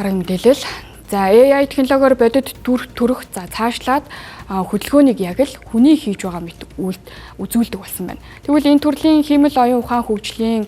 Дараагийн мэдээлэл. За AI технологиор бодит төрөх цаашлаад хөдөлгөөнийг яг л хүний хийж байгаа мэт үзүүлдэг болсон байна. Тэгвэл энэ төрлийн хиймэл оюун ухаан хөгжлийн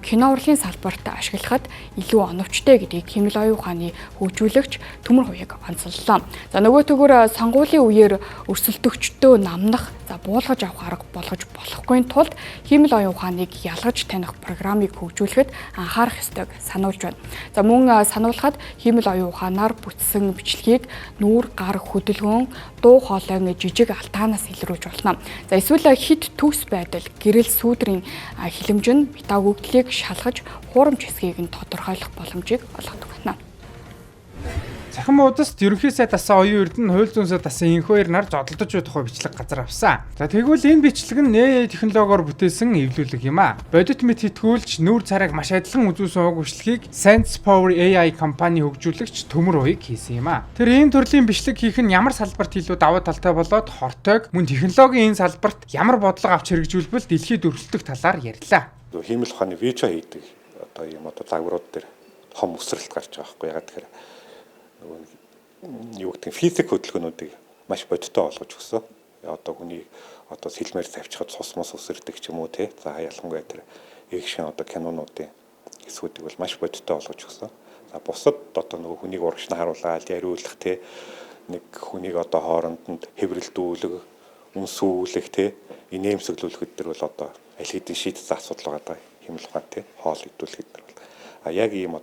кино урлагийн салбарт ашиглахад илүү оновчтой гэдгийг хиймэл оюун ухааны хөгжүүлэгч Төмөр Хувийг онцоллоо. За нөгөө төгөр сонгуулийн үеэр өрсөлдөгчдөө намнах, буулгаж авах арга болгож болохгүй тулд хиймэл оюун ухааныг ялгаж таних програмыг хөгжүүлэхэд анхаарах ёстойг сануулж байна. За мөн сануулхад хиймэл оюун ухаанаар бүтсэн бичлэгийг нүүр, гар, хөдөлгөөн, дуу хоолойн жижиг алтаанаас илрүүлж болно. За эсвэл хит төгс байдал, гэрэл сүүдрийн хилэмж нь метаа өгөгдлийг шалгаж хуурамч хэсгийг нь тодорхойлох боломжийг олгодог байна. Цахим удаст ерөнхий сайд дасан оюун эрдэнэ хууль зүйн сайд дасан энх хоёр нар зодолдож байх бичлэг газар авсан. За тэгвэл энэ бичлэг нь AI технологиор бүтээсэн эвлүүлэг юм а. Бодит мэд хитгүүлж нүүр царайг маш адилхан үзүүлсэн уг бичлэгийг Sense Power AI компани хөгжүүлэгч Төмөр Хувийг хийсэн юм а. Тэр ийм төрлийн бичлэг хийх нь ямар салбарт илүү давуу талтай болоод хортойг мөн технологийн энэ салбарт ямар бодлого авч хэрэгжүүлбэл дэлхийд өрсөлдөх талаар ярьлаа. Хиймэл ухааны видео хийдэг ийм загварууд дээр хом өсрэлт гарч байгаа байхгүй ягаад тэгэхээр юу гэдэг физик хөдөлгөөнүүдийг маш бодиттой болгож өгсөн. Одоо хүний сэлмээр тавьчихад цус мос өсөрдөг ч юм уу те. За ялангуяа тэр экшн кинонуудын хэсгүүдийг бол маш бодиттой болгож өгсөн. За бусад нөгөө хүнийг урагшна харуулаад яриулах те. Нэг хүнийг хооронд нь хэврэлдүүлэх, үнсүүлэх те. Инээмсэглүүлэхэд төр бол аль хэдийн шийдсэн асуудал байгаа хиймэл ухаан те. Хоол идүүлэхэд төр бол яг ийм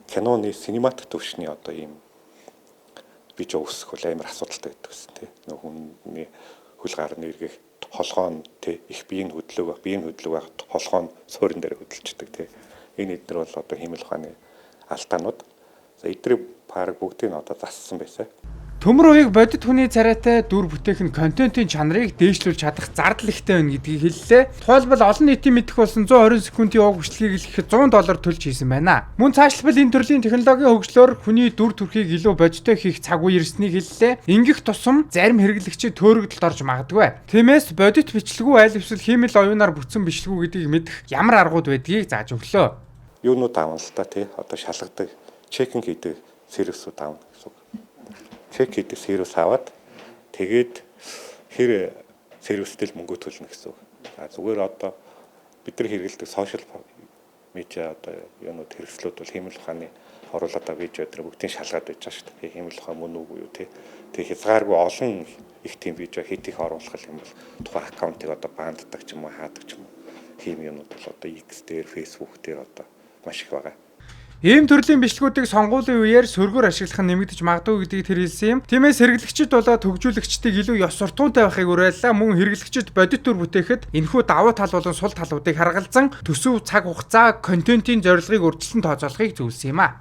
киноны синематик төвшний ийм видео өсөх бол амар асуудалтай гэдэг гэсэн тийм. Нөгөө хүний хөл гарны эргэх холгоо нь тийм их биеийн хөдлөг байх холгоо нь суурин дээр хөдөлждөг тийм. Энэ эдгээр бол хиймэл ухааны алдаанууд. За эдгээр парк бүгдийг зассан байсан. Төмөр Хувийг бодит хүний царайтай дүр бүтээх нь контентын чанарыг дээшлүүлж чадах зардал ихтэй байна гэдгийг хэллээ. Тухайлбал олон нийтийн мэдэх болсон 120 секундын уг бичлэгийг хэлэхэд $100 төлж хийсэн байна. Мөн цаашлбал энэ төрлийн технологийн хөгжлөөр хүний дүр төрхийг илүү бодиттой хийх цаг үе ирснийг хэллээ. Ингэх тусам зарим хэрэглэгчид төөрөгдөлд орж магадгүй. Тиймээс бодит бичлэгүү аль эсвэл хиймэл оюунаар бүтсэн бичлэгүү гэдгийг мэдэх ямар аргууд байдгийг зааж өглөө. Юунууд аавна л та тий шалгадаг, чекинг хийдэг сервисүүд аавна гэсэн. Чек хийдэг сервис аваад тэгээд хэр сервистэл мөнгө төлнө гэсэн. Зүгээр бид нар хэрэглэдэг сошиал медиа юунууд хэрэгслүүд бол хиймэл ухааны оруулаад видео дээр бүгдийг шалгаад байж байгаа шүү дээ. Хиймэл ухаан мөн үгүй юу тий. Тэгээд хязгааргүй олон их тийм видео хэд их оруулах юм бол тухайн аккаунтыг баанддаг ч юм уу хаадаг ч юм уу. Хийм юмнууд бол X дээр, Facebook дээр маш их байгаа. Ийм төрлийн бичлэгүүдийг сонгуулийн үеэр сөргөөр ашиглах нь нэмэгдэж магадгүй гэдгийг тэр хэлсэн юм. Тиймээс хэрэглэгчид төгжүүлэгчдийг илүү ёс суртахуунтай байхыг уриаллаа. Мөн хэрэглэгчид бодит төр бүтээхэд энэхүү давуу тал болон сул талуудыг харгалзан төсөв цаг хугацаа контентын зорилгыг урьдчилан тооцоолохыг зөвлөсөн юм а.